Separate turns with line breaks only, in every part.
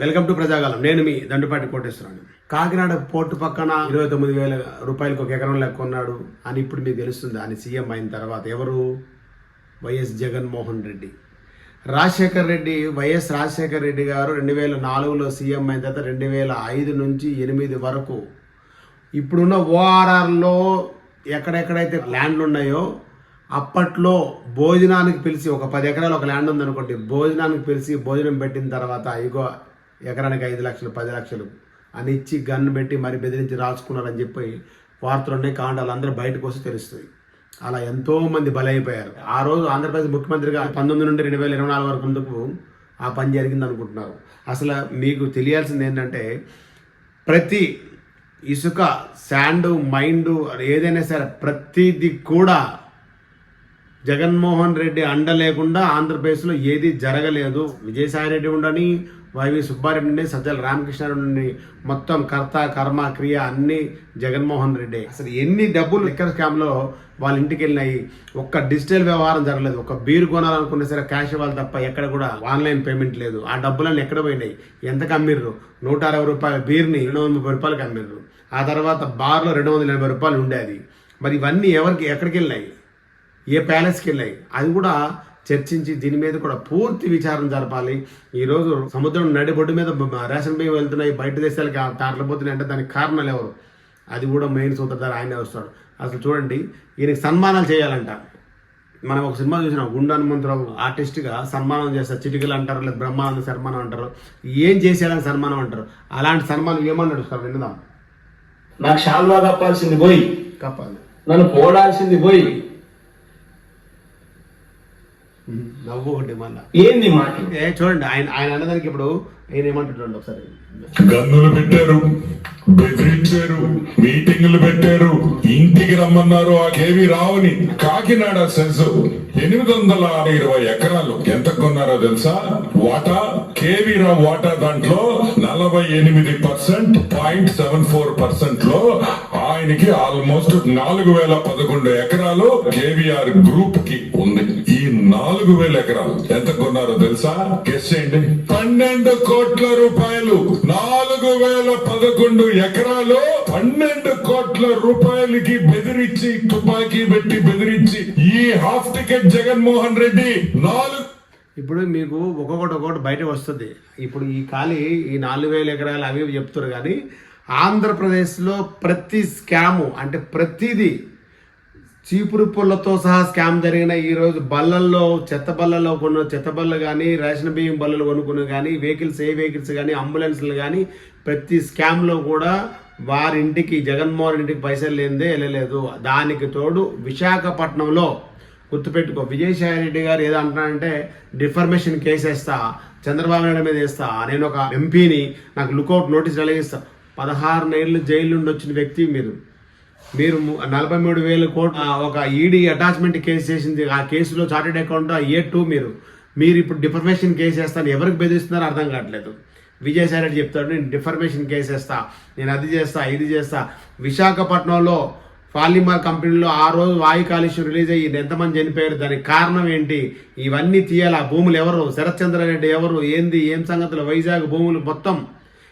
Welcome to ప్రజాగాలం. నేను మీ దండుపాటి కోటేశ్వరాన్ని. Kakinada port పక్కన 29,000 రూపాయలకు ఒక ఎకరం లెక్క కొన్నాడు అని ఇప్పుడు మీకు తెలుస్తుంది. అని సీఎం అయిన తర్వాత ఎవరు? వైఎస్ జగన్మోహన్ రెడ్డి. వైఎస్ రాజశేఖర్ రెడ్డి గారు 2004లో సీఎం అయిన తర్వాత 2005 నుంచి 2008 వరకు ఇప్పుడున్న ఓఆర్ఆర్లో ఎక్కడెక్కడైతే ల్యాండ్లు ఉన్నాయో అప్పట్లో భోజనానికి పిలిచి ఒక 10 ఎకరాలు ఒక ల్యాండ్ ఉందనుకోండి, భోజనానికి పిలిచి భోజనం పెట్టిన తర్వాత ఇగో ఎకరానికి 5 లక్షలు 10 లక్షలు అని ఇచ్చి గన్ను పెట్టి మరి బెదిరించి రాసుకున్నారని చెప్పి వార్తలున్నాయి, కాండాలు అందరూ బయటకు వస్తే తెలుస్తుంది. అలా ఎంతోమంది బలైపోయారు. ఆ రోజు ఆంధ్రప్రదేశ్ ముఖ్యమంత్రిగా 19 నుండి 2024 వరకు ముందుకు ఆ పని జరిగింది అనుకుంటున్నారు. అసలు మీకు తెలియాల్సింది ఏంటంటే ప్రతి ఇసుక, శాండు, మైండు ఏదైనా సరే ప్రతిదీ కూడా జగన్మోహన్ రెడ్డి అండ లేకుండా ఆంధ్రప్రదేశ్లో ఏది జరగలేదు. విజయసాయి రెడ్డి ఉండని, వైవి సుబ్బారెడ్డి ఉండి, సజ్జల రామకృష్ణారెడ్డి, మొత్తం కర్త కర్మ క్రియ అన్ని జగన్మోహన్ రెడ్డి. అసలు ఎన్ని డబ్బులు లిక్కర్ స్కామ్లో వాళ్ళ ఇంటికి వెళ్ళినాయి. ఒక్క డిజిటల్ వ్యవహారం జరగలేదు. ఒక బీర్ కొనాలనుకున్న సరే క్యాష్ ఇవ్వాలి తప్ప ఎక్కడ కూడా ఆన్లైన్ పేమెంట్ లేదు. ఆ డబ్బులన్నీ ఎక్కడ పోయినాయి? ఎంతకు అమ్మిర్రు? 160 రూపాయల బీర్ని 230 రూపాయలకి అమ్మిర్రు. ఆ తర్వాత బార్లో 280 రూపాయలు ఉండేది. మరి ఇవన్నీ ఎక్కడికి వెళ్ళినాయి? ఏ ప్యాలెస్కి వెళ్ళాయి? అది కూడా చర్చించి దీని మీద కూడా పూర్తి విచారణ జరపాలి. ఈరోజు సముద్రం నడిబొడ్డు మీద రేషన్ బియ్యం వెళ్తున్నాయి, బయట దేశాలకి తారలిపోతున్నాయి అంటే దానికి కారణాలు ఎవరు? అది కూడా మెయిన్ సూత్రధారి ఆయనే వస్తాడు. అసలు చూడండి, ఈయనకి సన్మానాలు చేయాలంట. మనం ఒక సినిమా చూసినాం, గుండా హనుమంతరావు ఆర్టిస్ట్గా సన్మానం చేస్తారు. చిటికలు అంటారు, లేదా బ్రహ్మానంద సన్మానం అంటారు, ఏం చేసేయాలని సన్మానం అంటారు. అలాంటి సన్మానం ఏమని నడుస్తారు విన్నదాం.
నాకు షాల్వా కప్పాల్సింది పోయి,
కప్పాలి,
నన్ను పోడాల్సింది పోయి,
నవ్వు ఒకటి మళ్ళా
ఏంది మాట.
చూడండి ఆయన అన్నదానికి ఇప్పుడు ఆయన ఏమంటుండండి ఒకసారి.
గన్నులు పెట్టారు, బెదిరించారు, మీటింగులు పెట్టారు, ఇంటికి రమ్మన్నారు ఆ కేవీ రావుని. కాకినాడ సెన్స్ 820 ఎకరాలు ఎంత కొన్నారో తెలుసా? వాటా కేవీ రావు వాటా దాంట్లో 48.74% లో ఆయనకి ఆల్మోస్ట్ 4011 ఎకరాలు కేవీఆర్ గ్రూప్ కి ఉంది. ఈ 4000 ఎకరాలు ఎంత కొన్నారో తెలుసా? గెస్ చేయండి. 12 కోట్ల రూపాయలు. 4011 ఎకరాలు 12 కోట్ల రూపాయలకి బెదిరించి, తుపాకీ పెట్టి బెదిరించి ఈ హాఫ్ టికెట్ జగన్మోహన్ రెడ్డి 4.
ఇప్పుడు మీకు ఒక్కొక్కటి బయట వస్తుంది. ఇప్పుడు ఈ 4,000 ఎకరాలు అవి చెప్తారు. కానీ ఆంధ్రప్రదేశ్లో ప్రతి స్కాము అంటే ప్రతిదీ చీపురు పుల్లతో సహా స్కామ్ జరిగిన ఈరోజు బల్లల్లో చెత్త బళ్ళు కానీ, రేషన్ బియ్యం బల్లలు కొనుక్కుని కానీ, వెహికల్స్ కానీ, అంబులెన్స్లు కానీ ప్రతి స్కామ్లో కూడా వారింటికి జగన్మోహన్ ఇంటికి పైసలు లేనిదే వెళ్ళలేదు. దానికి తోడు విశాఖపట్నంలో గుర్తుపెట్టుకో, విజయసాయి రెడ్డి గారు ఏదో అంటున్నారంటే డిఫర్మేషన్ కేసు వేస్తా, చంద్రబాబు నాయుడు మీద వేస్తా, నేను ఒక ఎంపీని, నాకు లుకౌట్ నోటీస్ వెలిగిస్తా. 16 నెలలు జైలు నుండి వచ్చిన వ్యక్తి మీరు 43,000 కోట్లు ఒక ఈడీ అటాచ్మెంట్ కేసు చేసింది. ఆ కేసులో చార్టెడ్ అకౌంట్ A2 మీరు ఇప్పుడు డిఫర్మేషన్ కేసు వేస్తాను. ఎవరికి బెదిరిస్తున్నారో అర్థం కావట్లేదు. విజయసాయి రెడ్డి చెప్తాడు, నేను డిఫర్మేషన్ కేసు వేస్తా, నేను అది చేస్తా, ఇది చేస్తా. విశాఖపట్నంలో పాలిమర్ కంపెనీలో ఆ రోజు వాయు కాలుష్యం రిలీజ్ అయ్యి ఎంతమంది చనిపోయారు, దానికి కారణం ఏంటి? ఇవన్నీ తీయాలి. ఆ భూములు ఎవరు? శరత్ చంద్రారెడ్డి ఎవరు? ఏంది ఏం సంగతులు? వైజాగ్ భూములు మొత్తం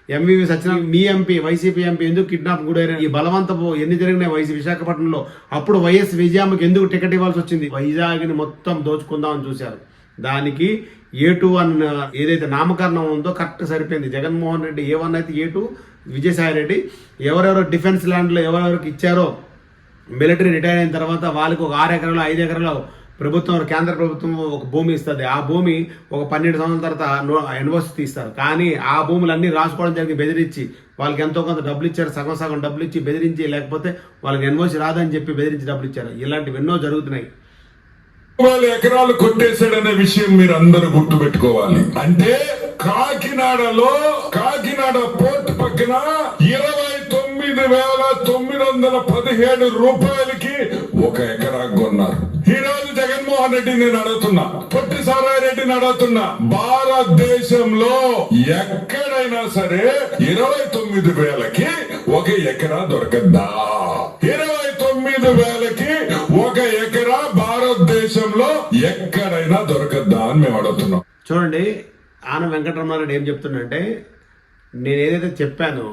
ఎంవివి సత్యనారాయణ మీ ఎంపీ, వైసీపీ ఎంపీ ఎందుకు కిడ్నాప్ గురైన? ఈ బలవంతపు ఎన్ని జరిగినాయి విశాఖపట్నంలో? అప్పుడు వైఎస్ విజయమ్మకి ఎందుకు టికెట్ ఇవ్వాల్సి వచ్చింది? వైజాగ్ని మొత్తం దోచుకుందామని చూశారు. దానికి A2 అన్న ఏదైతే నామకరణం ఉందో కరెక్ట్ సరిపోయింది. జగన్మోహన్ రెడ్డి A1 అయితే A2 విజయసాయి రెడ్డి. ఎవరెవరో డిఫెన్స్ ల్యాండ్లో ఎవరెవరికి ఇచ్చారో మిలిటరీ రిటైర్ అయిన తర్వాత వాళ్ళకి ఒక 6 ఎకరాలు 5 ఎకరాలు కేంద్ర ప్రభుత్వం ఒక భూమి ఇస్తుంది. ఆ భూమి ఒక 12 సంవత్సరాల తర్వాత యూనివర్సిటీ ఇస్తారు. కానీ ఆ భూములన్నీ రాసుకోవడం జరిగి బెదిరించి వాళ్ళకి ఎంతో కొంత డబ్బులు ఇచ్చారు. సగం డబ్బులు ఇచ్చి బెదిరించి, లేకపోతే వాళ్ళకి యూనివర్సిటీ రాదని చెప్పి బెదిరించి డబ్బులు ఇచ్చారు. ఇలాంటివి ఎన్నో జరుగుతున్నాయి.
20,000 ఎకరాలు కొట్టేశాడనే విషయం మీరు అందరూ గుర్తు పెట్టుకోవాలి. అంటే కాకినాడ పోర్ట్ పక్కన 29,917 రూపాయలకి ఒక ఎకరా కొన్నారు. ఈ రోజు జగన్మోహన్ రెడ్డి నేను అడుగుతున్నా, పొట్టి సారాయి రెడ్డిని అడుగుతున్నా, భారతదేశంలో ఎక్కడైనా సరే 29,000కి ఒక ఎకరా దొరకద్దా? 29,000కి ఒక ఎకరా భారతదేశంలో ఎక్కడైనా దొరకద్దా అని మేము అడుగుతున్నాం.
చూడండి, ఆన వెంకటరమణారెడ్డి ఏం చెప్తుందంటే నేను ఏదైతే చెప్పానో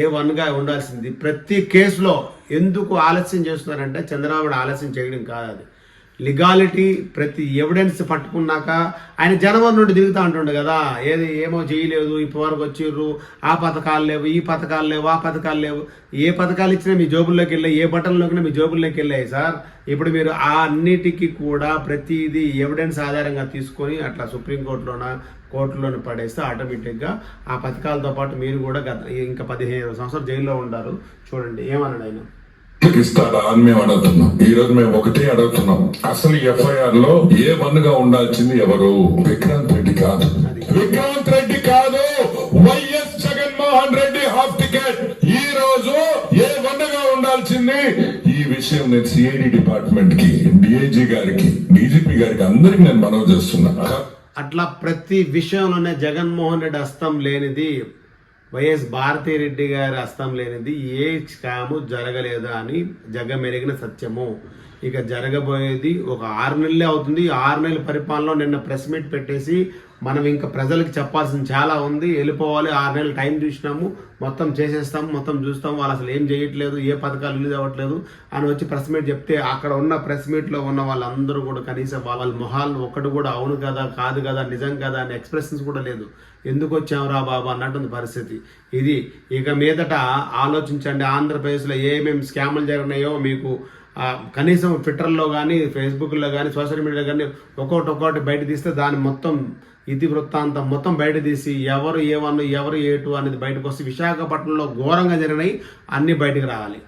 A1గా ఉండాల్సింది ప్రతి కేసులో ఎందుకు ఆలస్యం చేస్తున్నారంటే చంద్రబాబు ఆలస్యం చేయడం కాదు, అది లీగాలిటీ. ప్రతి ఎవిడెన్స్ పట్టుకున్నాక ఆయన జనవరి నుండి తిరుగుతూ ఉంటుండే కదా, ఏమో చేయలేదు, ఇప్పటివరకు వచ్చిర్రు, ఆ పథకాలు లేవు, ఈ పథకాలు లేవు, ఆ పథకాలు లేవు. ఏ పథకాలు ఇచ్చినా మీ జోబుల్లోకి వెళ్ళాయి, ఏ బటన్లోకి మీ జోబుల్లోకి వెళ్ళాయి సార్. ఇప్పుడు మీరు ఆ అన్నిటికీ కూడా ప్రతిదీ ఎవిడెన్స్ ఆధారంగా తీసుకొని అట్లా కోర్టులోనే పడేస్తే ఆటోమేటిక్గా ఆ పథకాలతో పాటు మీరు కూడా ఇంకా 15 సంవత్సరాలు జైల్లో ఉంటారు. చూడండి ఏమన్నాడు ఆయన.
ఇస్తాడా అని మేము అడుగుతున్నాం. ఈ రోజు మేము ఒకటే అడుగుతున్నాం, అసలు ఎఫ్ఐఆర్ లో A1 గా ఉండాల్సింది ఎవరు? విక్రాంత్ రెడ్డి కాదు, విక్రాంత్ రెడ్డి కాదు, YS Jaganmohan Reddy half ticket. ఈ రోజు A1 గా ఉండాల్సింది. ఈ విషయం నేను సిఐడి డిపార్ట్మెంట్ కి, డిఐజీ గారికి, డీజీపీ గారికి అందరికి నేను మనవి చేస్తున్నా.
అట్లా ప్రతి విషయంలోనే జగన్మోహన్ రెడ్డి హస్తం లేనిది, వైఎస్ భారతిరెడ్డి గారి హస్తం లేనిది ఏ స్కాము జరగలేదు అని జగమెరిగిన సత్యము. ఇక జరగబోయేది ఒక 6 నెలలే అవుతుంది. 6 నెలల పరిపాలనలో నిన్న ప్రెస్ మీట్ పెట్టేసి మనం ఇంకా ప్రజలకు చెప్పాల్సింది చాలా ఉంది, వెళ్ళిపోవాలి, 6 నెలలు టైం చూసినాము, మొత్తం చేసేస్తాము, మొత్తం చూస్తాము, వాళ్ళు అసలు ఏం చేయట్లేదు, ఏ పథకాలు రిలీజ్ అవ్వట్లేదు అని వచ్చి ప్రెస్ మీట్ చెప్తే అక్కడ ఉన్న ప్రెస్ మీట్లో ఉన్న వాళ్ళందరూ కూడా కనీసం వాళ్ళ మొహాలు ఒక్కటి కూడా అవును కదా, కాదు కదా, నిజం కదా అనే ఎక్స్ప్రెషన్స్ కూడా లేదు. ఎందుకు వచ్చావురా బాబా అన్నట్టుంది పరిస్థితి. ఇది ఇక మీదట ఆలోచించండి. ఆంధ్రప్రదేశ్లో ఏమేమి స్కాములు జరిగినాయో మీకు కనీసం ట్విట్టర్లో కానీ, ఫేస్బుక్లో కానీ, సోషల్ మీడియాలో కానీ ఒక్కొక్కటి బయట తీస్తే దాని మొత్తం ఇది వృత్తాంతం మొత్తం బయట తీసి ఎవరు A1 ఎవరు A2 అనేది బయటకు వస్తే విశాఖపట్నంలో ఘోరంగా జరిగినాయి అన్నీ బయటకు రావాలి.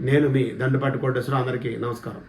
నేను మీ దండపాటి కోటేశ్వరరావు, అందరికీ నమస్కారం.